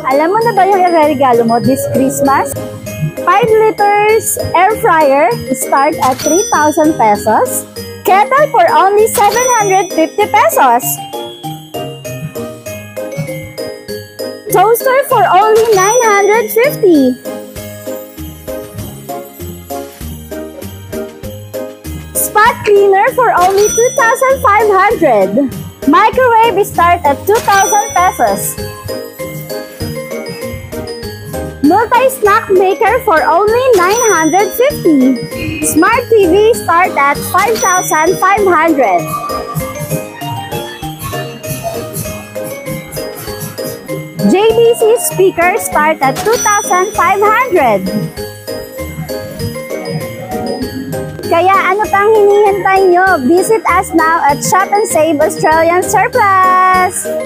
Alam mo na ba yung regalo mo this Christmas? 5 liters air fryer start at 3,000 pesos. Kettle for only 750 pesos. Toaster for only 950. Spot cleaner for only 2,500. Microwave start at 2,000 pesos. Multi-snack maker for only 950. Smart TV start at 5,500. JBC speaker start at 2,500. Kaya ano pang hinihintay nyo? Visit us now at Shop and Save Australian Surplus!